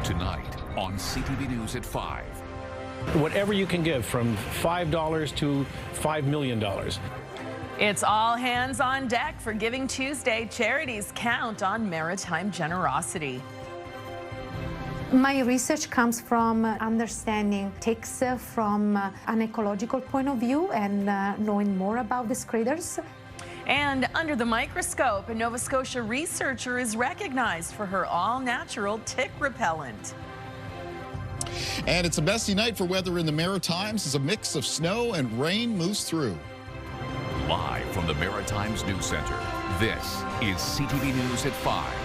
Tonight on CTV News at 5. Whatever you can give, from $5 to $5 million. It's all hands on deck for Giving Tuesday. Charities count on maritime generosity. My research comes from understanding ticks from an ecological point of view and knowing more about these critters. And under the microscope, a Nova Scotia researcher is recognized for her all-natural tick repellent. And it's a messy night for weather in the Maritimes as a mix of snow and rain moves through. Live from the Maritimes News Center, this is CTV News at 5.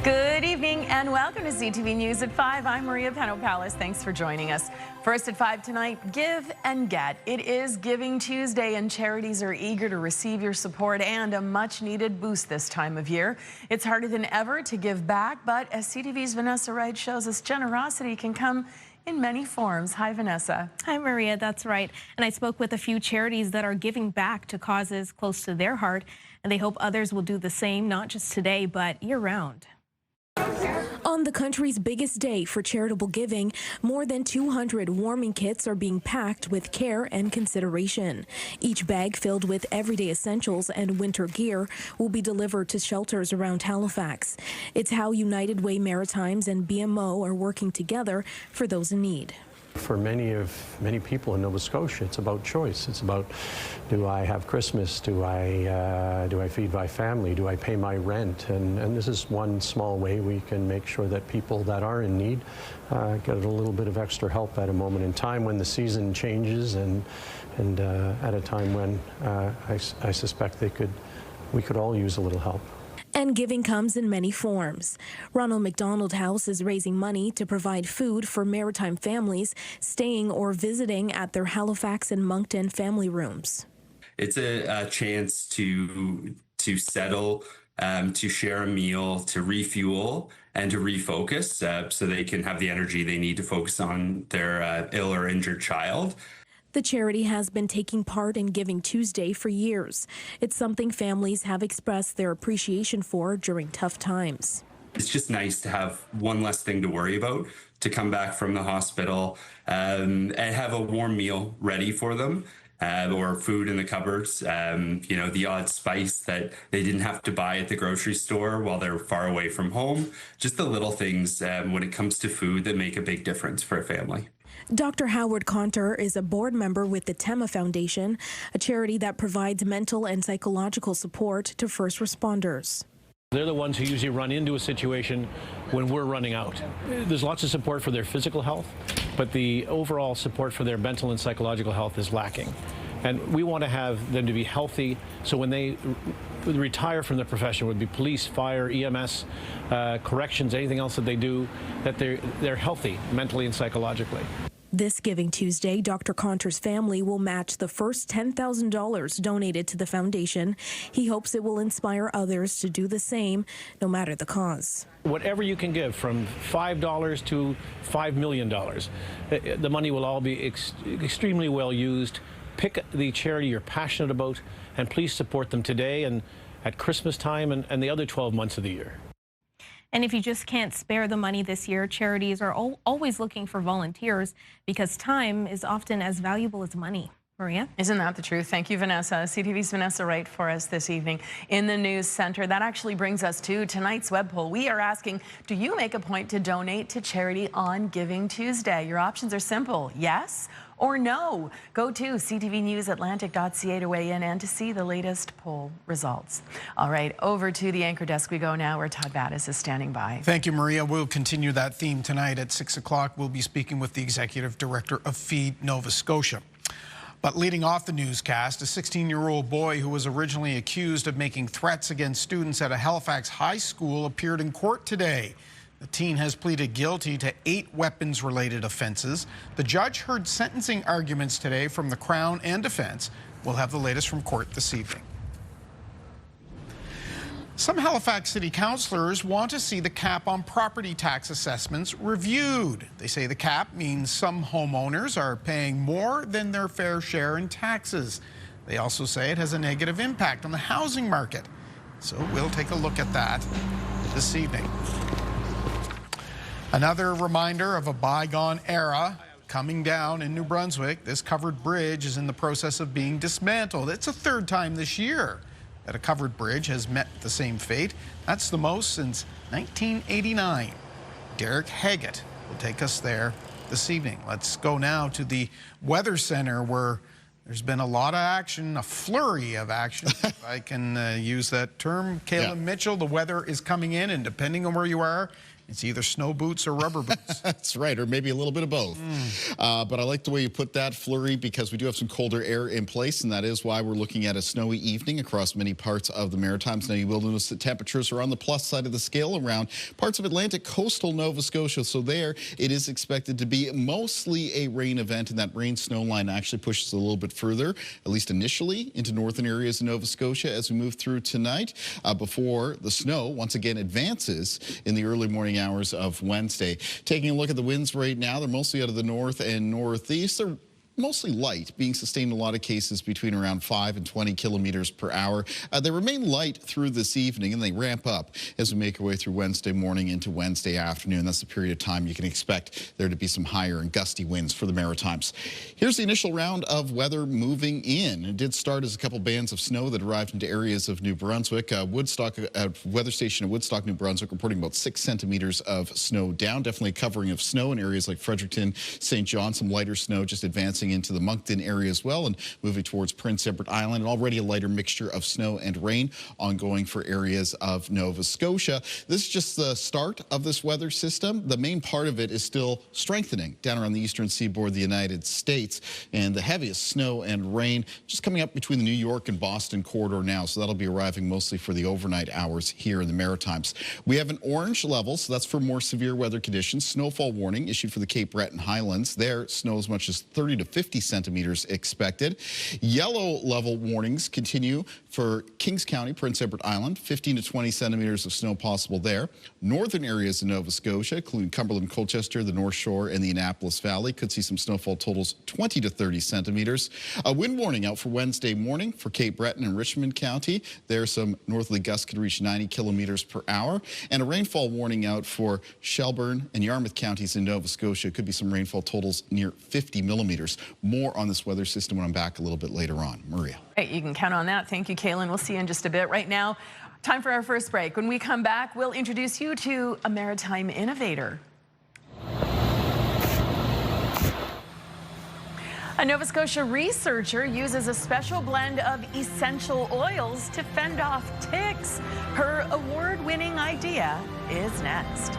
Good evening and welcome to CTV News at 5. I'm Maria Peno-Palace. Thanks for joining us. First at 5 tonight, Give and Get. It is Giving Tuesday and charities are eager to receive your support and a much-needed boost this time of year. It's harder than ever to give back, but as CTV's Vanessa Wright shows us, generosity can come in many forms. Hi, Vanessa. Hi, Maria. That's right. And I spoke with a few charities that are giving back to causes close to their heart, and they hope others will do the same, not just today, but year-round. On the country's biggest day for charitable giving, more than 200 warming kits are being packed with care and consideration. Each bag filled with everyday essentials and winter gear will be delivered to shelters around Halifax. It's how United Way Maritimes and BMO are working together for those in need. For many people in Nova Scotia, it's about choice. It's about, do I have Christmas? Do I feed my family? Do I pay my rent? And this is one small way we can make sure that people that are in need get a little bit of extra help at a moment in time when the season changes and at a time when I suspect we could all use a little help. And giving comes in many forms. Ronald McDonald House is raising money to provide food for maritime families staying or visiting at their Halifax and Moncton family rooms. It's a chance to settle, to share a meal, to refuel, and to refocus so they can have the energy they need to focus on their ill or injured child. The charity has been taking part in Giving Tuesday for years. It's something families have expressed their appreciation for during tough times. It's just nice to have one less thing to worry about, to come back from the hospital and have a warm meal ready for them. Or food in the cupboards, the odd spice that they didn't have to buy at the grocery store while they're far away from home. Just the little things when it comes to food that make a big difference for a family. Dr. Howard Conter is a board member with the Tema Foundation, a charity that provides mental and psychological support to first responders. They're the ones who usually run into a situation when we're running out. There's lots of support for their physical health, but the overall support for their mental and psychological health is lacking. And we want to have them to be healthy, so when they retire from the profession, would be police, fire, EMS, corrections, anything else that they do, that they're healthy mentally and psychologically. This Giving Tuesday, Dr. Conter's family will match the first $10,000 donated to the foundation. He hopes it will inspire others to do the same, no matter the cause. Whatever you can give, from $5 to $5 million, the money will all be extremely well used. Pick the charity you're passionate about, and please support them today and at Christmas time and the other 12 months of the year. And if you just can't spare the money this year, charities are always looking for volunteers because time is often as valuable as money. Maria? Isn't that the truth? Thank you, Vanessa. CTV's Vanessa Wright for us this evening in the news center. That actually brings us to tonight's web poll. We are asking, do you make a point to donate to charity on Giving Tuesday? Your options are simple: yes or no. Go to ctvnewsatlantic.ca to weigh in and to see the latest poll results. All right, over to the anchor desk we go now, where Todd Battis is standing by. Thank you, Maria. We'll continue that theme tonight at 6 o'clock. We'll be speaking with the Executive Director of Feed Nova Scotia. But leading off the newscast, a 16-year-old boy who was originally accused of making threats against students at a Halifax high school appeared in court today. The teen has pleaded guilty to 8 weapons-related offenses. The judge heard sentencing arguments today from the Crown and defense. We'll have the latest from court this evening. Some Halifax City councillors want to see the cap on property tax assessments reviewed. They say the cap means some homeowners are paying more than their fair share in taxes. They also say it has a negative impact on the housing market. So we'll take a look at that this evening. Another reminder of a bygone era coming down in New Brunswick. This covered bridge is in the process of being dismantled. It's the third time this year that a covered bridge has met the same fate. That's the most since 1989. Derek Haggett will take us there this evening. Let's go now to the Weather Center, where there's been a lot of action, a flurry of action, if I can use that term. Kaylin Mitchell, the weather is coming in, and depending on where you are, it's either snow boots or rubber boots. That's right, or maybe a little bit of both. But I like the way you put that, flurry, because we do have some colder air in place, and that is why we're looking at a snowy evening across many parts of the Maritimes. Now, you will notice that temperatures are on the plus side of the scale around parts of Atlantic coastal Nova Scotia. So there, it is expected to be mostly a rain event, and that rain-snow line actually pushes a little bit further, at least initially, into northern areas of Nova Scotia as we move through tonight, before the snow once again advances in the early morning hours of Wednesday. Taking a look at the winds right now, they're mostly out of the north and northeast. They're mostly light, being sustained in a lot of cases between around 5 and 20 kilometers per hour. They remain light through this evening, and they ramp up as we make our way through Wednesday morning into Wednesday afternoon. That's the period of time you can expect there to be some higher and gusty winds for the Maritimes. Here's the initial round of weather moving in. It did start as a couple bands of snow that arrived into areas of New Brunswick. Woodstock, weather station at Woodstock, New Brunswick, reporting about 6 centimeters of snow down. Definitely a covering of snow in areas like Fredericton, St. John. Some lighter snow just advancing into the Moncton area as well, and moving towards Prince Edward Island. And already a lighter mixture of snow and rain ongoing for areas of Nova Scotia. This is just the start of this weather system. The main part of it is still strengthening down around the eastern seaboard of the United States, and the heaviest snow and rain just coming up between the New York and Boston corridor now. So that'll be arriving mostly for the overnight hours here in the Maritimes. We have an orange level, so that's for more severe weather conditions. Snowfall warning issued for the Cape Breton Highlands. There, snow as much as 30 to 50 centimeters expected. Yellow level warnings continue for Kings County, Prince Edward Island, 15 to 20 centimeters of snow possible there. Northern areas of Nova Scotia, including Cumberland, Colchester, the North Shore, and the Annapolis Valley, could see some snowfall totals 20 to 30 centimeters. A wind warning out for Wednesday morning for Cape Breton and Richmond County. There, some northerly gusts could reach 90 kilometers per hour. And a rainfall warning out for Shelburne and Yarmouth counties in Nova Scotia. Could be some rainfall totals near 50 millimeters. More on this weather system when I'm back a little bit later on. Maria. Right, you can count on that. Thank you, Kaylin. We'll see you in just a bit. Right now, time for our first break. When we come back, we'll introduce you to a maritime innovator. A Nova Scotia researcher uses a special blend of essential oils to fend off ticks. Her award-winning idea is next.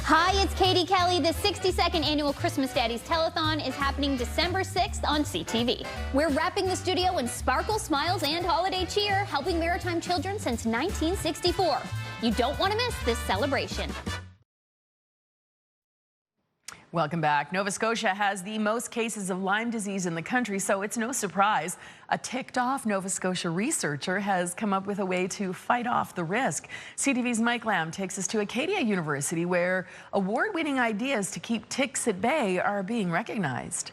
Hi, it's Katie Kelly. The 62nd annual Christmas Daddies Telethon is happening December 6th on CTV. We're wrapping the studio in sparkle, smiles, and holiday cheer, helping maritime children since 1964. You don't want to miss this celebration. Welcome back. Nova Scotia has the most cases of Lyme disease in the country, so it's no surprise a ticked-off Nova Scotia researcher has come up with a way to fight off the risk. CTV's Mike Lamb takes us to Acadia University, where award-winning ideas to keep ticks at bay are being recognized.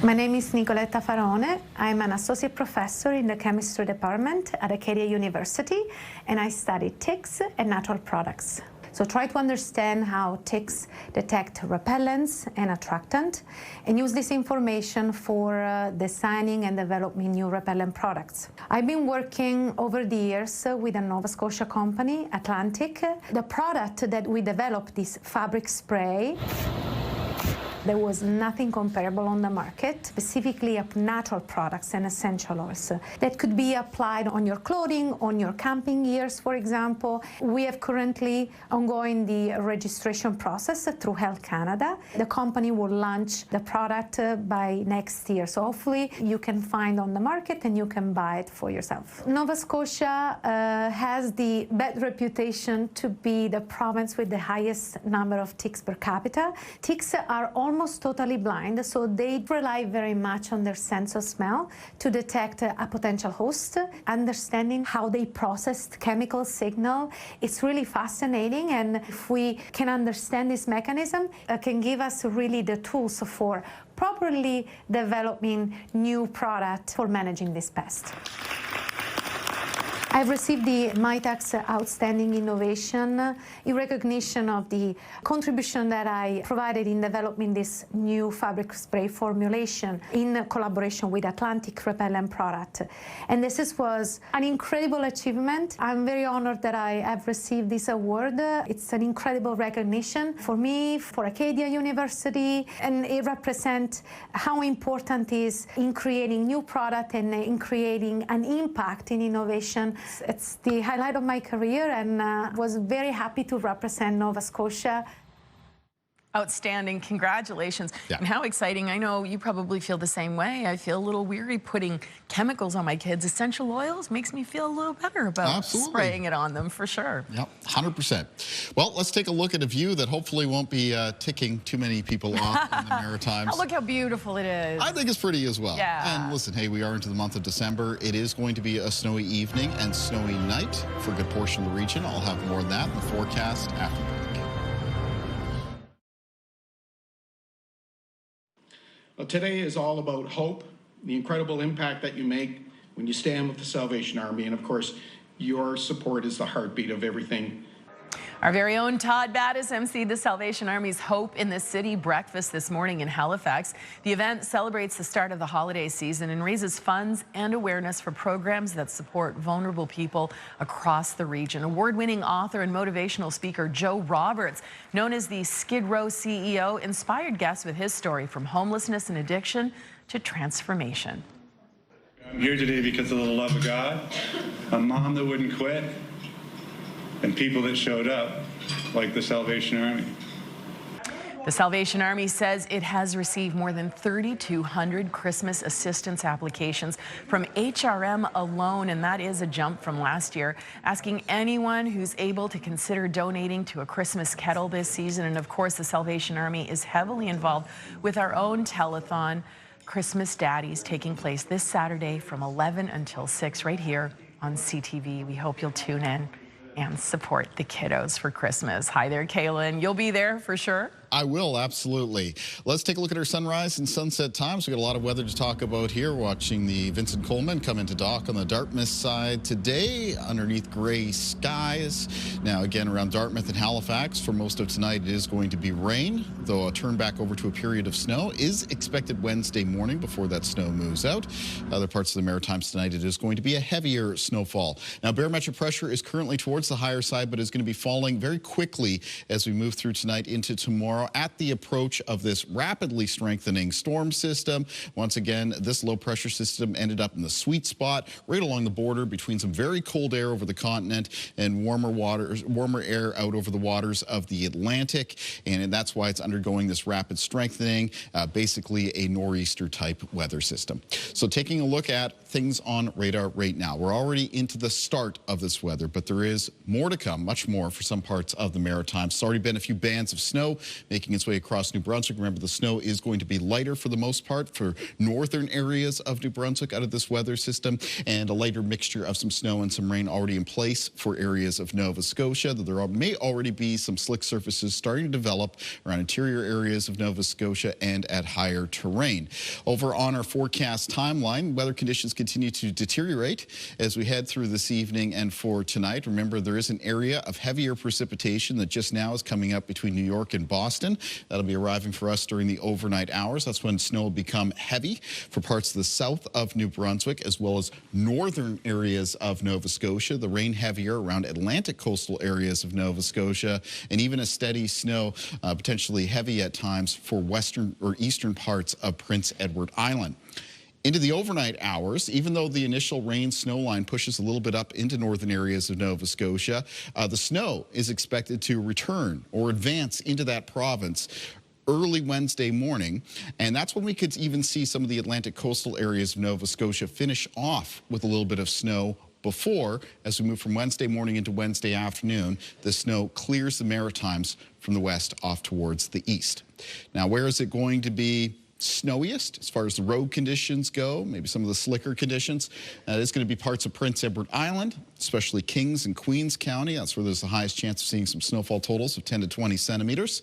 My name is Nicoletta Farone. I'm an associate professor in the chemistry department at Acadia University, and I study ticks and natural products. So try to understand how ticks detect repellents and attractant, and use this information for designing and developing new repellent products. I've been working over the years with a Nova Scotia company, Atlantic. The product that we developed, this fabric spray, there was nothing comparable on the market, specifically of natural products and essential oils that could be applied on your clothing, on your camping gears, for example. We have currently ongoing the registration process through Health Canada. The company will launch the product by next year, so hopefully you can find on the market and you can buy it for yourself. Nova Scotia has the bad reputation to be the province with the highest number of ticks per capita. Ticks are almost totally blind, so they rely very much on their sense of smell to detect a potential host. Understanding how they process chemical signal, it's really fascinating, and if we can understand this mechanism, it can give us really the tools for properly developing new product for managing this pest. I've received the MITAC's Outstanding Innovation in recognition of the contribution that I provided in developing this new fabric spray formulation in collaboration with Atlantic repellent product. And this was an incredible achievement. I'm very honored that I have received this award. It's an incredible recognition for me, for Acadia University, and it represents how important it is in creating new product and in creating an impact in innovation. It's the highlight of my career, and was very happy to represent Nova Scotia. Outstanding. Congratulations. Yeah. And how exciting. I know you probably feel the same way. I feel a little weary putting chemicals on my kids. Essential oils makes me feel a little better about spraying it on them, for sure. Yep, 100%. Well, let's take a look at a view that hopefully won't be ticking too many people off in the Maritimes. Oh, look how beautiful it is. I think it's pretty as well. Yeah. And listen, hey, we are into the month of December. It is going to be a snowy evening and snowy night for a good portion of the region. I'll have more on that in the forecast after the break. Well, today is all about hope, the incredible impact that you make when you stand with the Salvation Army, and of course, your support is the heartbeat of everything. Our very own Todd Battis emceed the Salvation Army's Hope in the City breakfast this morning in Halifax. The event celebrates the start of the holiday season and raises funds and awareness for programs that support vulnerable people across the region. Award-winning author and motivational speaker Joe Roberts, known as the Skid Row CEO, inspired guests with his story from homelessness and addiction to transformation. I'm here today because of the love of God, a mom that wouldn't quit, and people that showed up, like the Salvation Army. The Salvation Army says it has received more than 3,200 Christmas assistance applications from HRM alone, and that is a jump from last year. Asking anyone who's able to consider donating to a Christmas kettle this season. And of course, the Salvation Army is heavily involved with our own telethon, Christmas Daddies, taking place this Saturday from 11 until 6 right here on CTV. We hope you'll tune in and support the kiddos for Christmas. Hi there, Kaylin. You'll be there for sure. I will, absolutely. Let's take a look at our sunrise and sunset times. We've got a lot of weather to talk about here. Watching the Vincent Coleman come into dock on the Dartmouth side today underneath gray skies. Now, again, around Dartmouth and Halifax for most of tonight, it is going to be rain, though a turn back over to a period of snow is expected Wednesday morning before that snow moves out. Other parts of the Maritimes tonight, it is going to be a heavier snowfall. Now, barometric pressure is currently towards the higher side, but is going to be falling very quickly as we move through tonight into tomorrow at the approach of this rapidly strengthening storm system. Once again, this low pressure system ended up in the sweet spot right along the border between some very cold air over the continent and warmer air out over the waters of the Atlantic. And that's why it's undergoing this rapid strengthening, basically a nor'easter type weather system. So taking a look at things on radar right now, we're already into the start of this weather, but there is more to come, much more for some parts of the Maritimes. It's already been a few bands of snow making its way across New Brunswick. Remember, the snow is going to be lighter for the most part for northern areas of New Brunswick out of this weather system, and a lighter mixture of some snow and some rain already in place for areas of Nova Scotia. There may already be some slick surfaces starting to develop around interior areas of Nova Scotia and at higher terrain. Over on our forecast timeline, weather conditions continue to deteriorate as we head through this evening and for tonight. Remember, there is an area of heavier precipitation that just now is coming up between New York and Boston. That'll be arriving for us during the overnight hours. That's when snow will become heavy for parts of the south of New Brunswick as well as northern areas of Nova Scotia. The rain heavier around Atlantic coastal areas of Nova Scotia, and even a steady snow, potentially heavy at times for western or eastern parts of Prince Edward Island. Into the overnight hours, even though the initial rain snow line pushes a little bit up into northern areas of Nova Scotia, the snow is expected to return or advance into that province early Wednesday morning, and that's when we could even see some of the Atlantic coastal areas of Nova Scotia finish off with a little bit of snow before, as we move from Wednesday morning into Wednesday afternoon, the snow clears the Maritimes from the west off towards the east. Now, where is it going to be snowiest as far as the road conditions go, maybe some of the slicker conditions? It's going to be parts of Prince Edward Island, especially Kings and Queens County. That's where there's the highest chance of seeing some snowfall totals of 10 to 20 centimeters.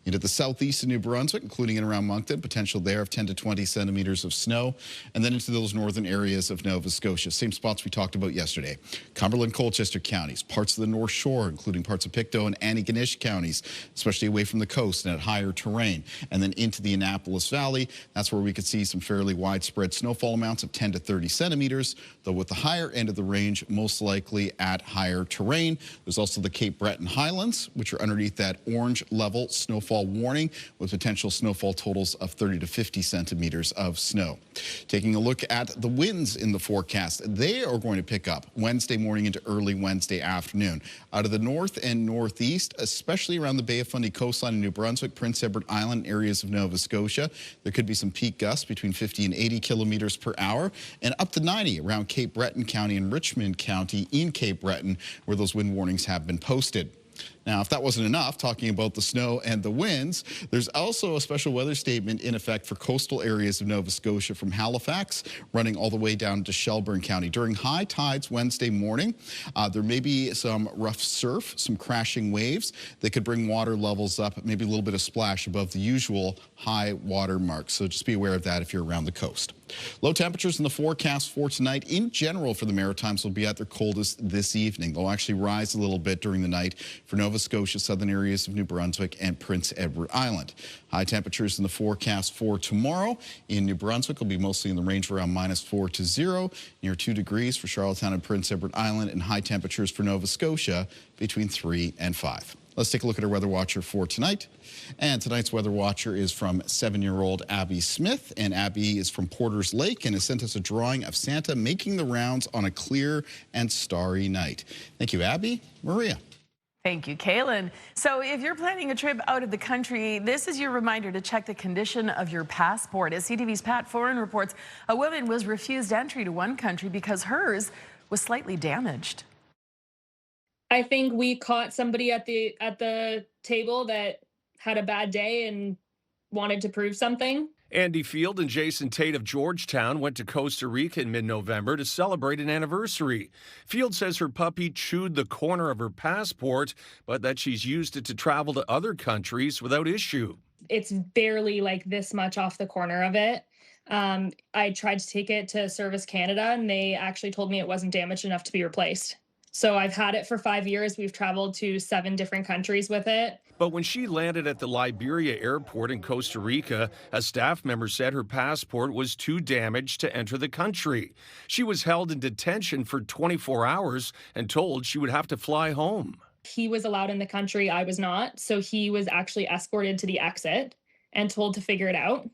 Into the southeast of New Brunswick, including in around Moncton, potential there of 10 to 20 centimeters of snow. And then into those northern areas of Nova Scotia. Same spots we talked about yesterday. Cumberland, Colchester counties, parts of the North Shore, including parts of Pictou and Antigonish counties, especially away from the coast and at higher terrain. And then into the Annapolis Valley, that's where we could see some fairly widespread snowfall amounts of 10 to 30 centimeters, though with the higher end of the range, most likely at higher terrain. There's also the Cape Breton Highlands, which are underneath that orange level snowfall warning with potential snowfall totals of 30 to 50 centimeters of snow. Taking a look at the winds in the forecast, they are going to pick up Wednesday morning into early Wednesday afternoon. Out of the north and northeast, especially around the Bay of Fundy coastline in New Brunswick, Prince Edward Island, areas of Nova Scotia, there could be some peak gusts between 50 and 80 kilometers per hour, and up to 90 around Cape Breton County and Richmond County in Cape Breton, where those wind warnings have been posted. Now, if that wasn't enough, talking about the snow and the winds, there's also a special weather statement in effect for coastal areas of Nova Scotia from Halifax running all the way down to Shelburne County. During high tides Wednesday morning, there may be some rough surf, some crashing waves that could bring water levels up, maybe a little bit of splash above the usual high water mark. So just be aware of that if you're around the coast. Low temperatures in the forecast for tonight in general for the Maritimes will be at their coldest this evening. They'll actually rise a little bit during the night for Nova Scotia, southern areas of New Brunswick and Prince Edward Island. High temperatures in the forecast for tomorrow in New Brunswick will be mostly in the range of around -4 to 0, near 2 degrees for Charlottetown and Prince Edward Island, and high temperatures for Nova Scotia between 3 and 5. Let's take a look at our weather watcher for tonight. And tonight's weather watcher is from 7-year-old Abby Smith. And Abby is from Porters Lake and has sent us a drawing of Santa making the rounds on a clear and starry night. Thank you, Abby. Maria. Thank you, Kaylin. So if you're planning a trip out of the country, this is your reminder to check the condition of your passport. As CTV's Pat Foran reports, a woman was refused entry to one country because hers was slightly damaged. I think we caught somebody at the table that had a bad day and wanted to prove something. Andy Field and Jason Tate of Georgetown went to Costa Rica in mid-November to celebrate an anniversary. Field says her puppy chewed the corner of her passport, but that she's used it to travel to other countries without issue. It's barely like this much off the corner of it. I tried to take it to Service Canada, and they actually told me it wasn't damaged enough to be replaced. So I've had it for 5 years. We've traveled to 7 different countries with it. But when she landed at the Liberia airport in Costa Rica, a staff member said her passport was too damaged to enter the country. She was held in detention for 24 hours and told she would have to fly home. He was allowed in the country. I was not. So he was actually escorted to the exit and told to figure it out.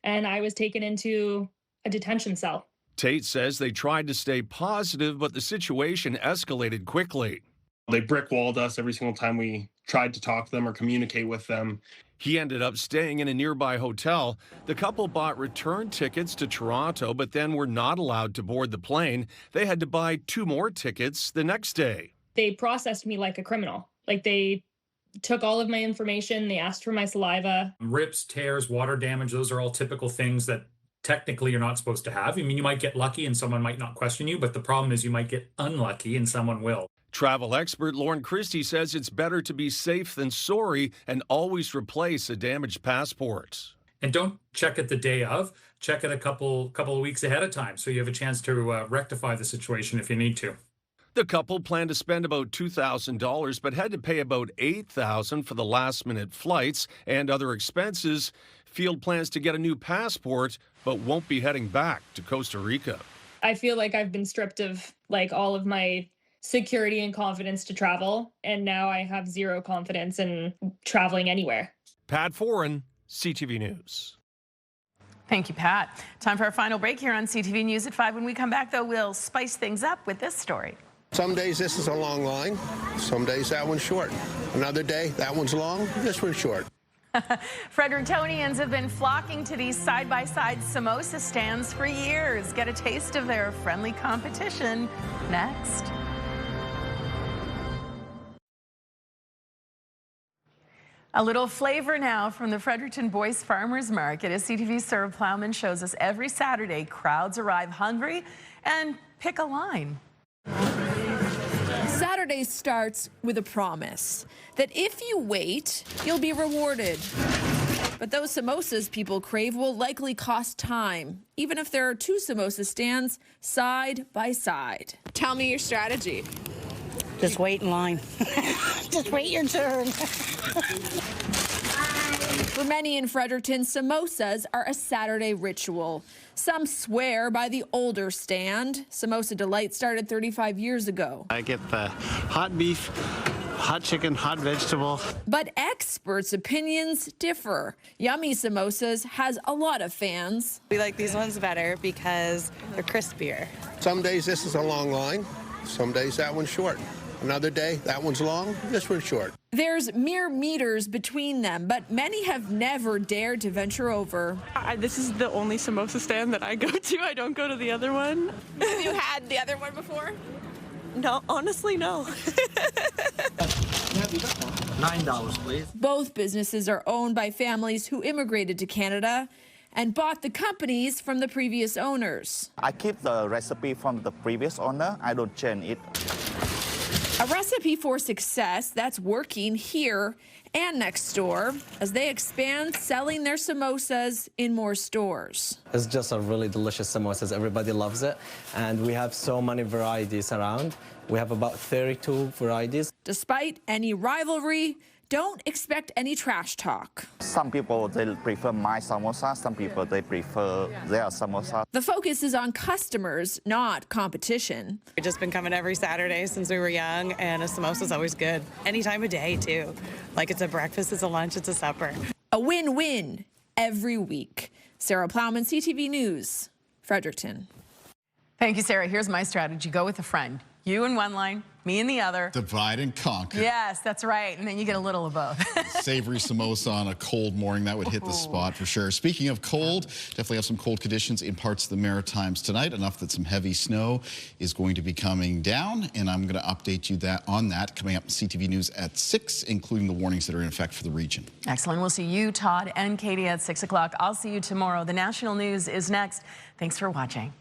And I was taken into a detention cell. Tate says they tried to stay positive, but the situation escalated quickly. They brick-walled us every single time we tried to talk to them or communicate with them. He ended up staying in a nearby hotel. The couple bought return tickets to Toronto, but then were not allowed to board the plane. They had to buy 2 more tickets the next day. They processed me like a criminal. Like, they took all of my information. They asked for my saliva. Rips, tears, water damage, those are all typical things that technically you're not supposed to have. I mean, you might get lucky and someone might not question you, but the problem is you might get unlucky and someone will. Travel expert Lauren Christie says it's better to be safe than sorry and always replace a damaged passport. And don't check it the day of. Check it a couple of weeks ahead of time so you have a chance to rectify the situation if you need to. The couple planned to spend about $2,000 but had to pay about $8,000 for the last-minute flights and other expenses. Field plans to get a new passport but won't be heading back to Costa Rica. I feel like I've been stripped of like all of my security and confidence to travel, and now I have zero confidence in traveling anywhere. Pat Foran, CTV News. Thank you, Pat. Time for our final break here on CTV News at 5. When we come back, though, we'll spice things up with this story. Some days this is a long line. Some days that one's short. Another day, that one's long, this one's short. Frederictonians have been flocking to these side-by-side samosa stands for years. Get a taste of their friendly competition next. A little flavor now from the Fredericton Boyce Farmers Market. As CTV's Sarah Plowman shows us, every Saturday, crowds arrive hungry and pick a line. Saturday starts with a promise that if you wait, you'll be rewarded. But those samosas people crave will likely cost time, even if there are 2 samosa stands side by side. Tell me your strategy. Just wait in line. Just wait your turn. For many in Fredericton, samosas are a Saturday ritual. Some swear by the older stand. Samosa Delight started 35 years ago. I get the hot beef, hot chicken, hot vegetable. But experts' opinions differ. Yummy Samosas has a lot of fans. We like these ones better because they're crispier. Some days this is a long line. Some days that one's short. Another day, that one's long, this one's short. There's mere meters between them, but many have never dared to venture over. This is the only samosa stand that I go to. I don't go to the other one. Have you had the other one before? No, honestly, no. $9, please. Both businesses are owned by families who immigrated to Canada and bought the companies from the previous owners. I keep the recipe from the previous owner. I don't change it. A recipe for success that's working here and next door as they expand selling their samosas in more stores. It's just a really delicious samosas. Everybody loves it. And we have so many varieties around. We have about 32 varieties. Despite any rivalry, don't expect any trash talk. Some people, they prefer my samosa. Some people, they prefer their samosa. The focus is on customers, not competition. We've just been coming every Saturday since we were young, and a samosa's always good. Any time of day, too. Like it's a breakfast, it's a lunch, it's a supper. A win-win every week. Sarah Plowman, CTV News, Fredericton. Thank you, Sarah. Here's my strategy. Go with a friend. You in one line, me in the other. Divide and conquer. Yes, that's right. And then you get a little of both. Savory samosa on a cold morning, that would hit the spot for sure. Speaking of cold, definitely have some cold conditions in parts of the Maritimes tonight, enough that some heavy snow is going to be coming down, and I'm going to update you on that coming up in CTV News at 6, including the warnings that are in effect for the region. Excellent. We'll see you, Todd and Katie, at 6 o'clock. I'll see you tomorrow. The national news is next. Thanks for watching.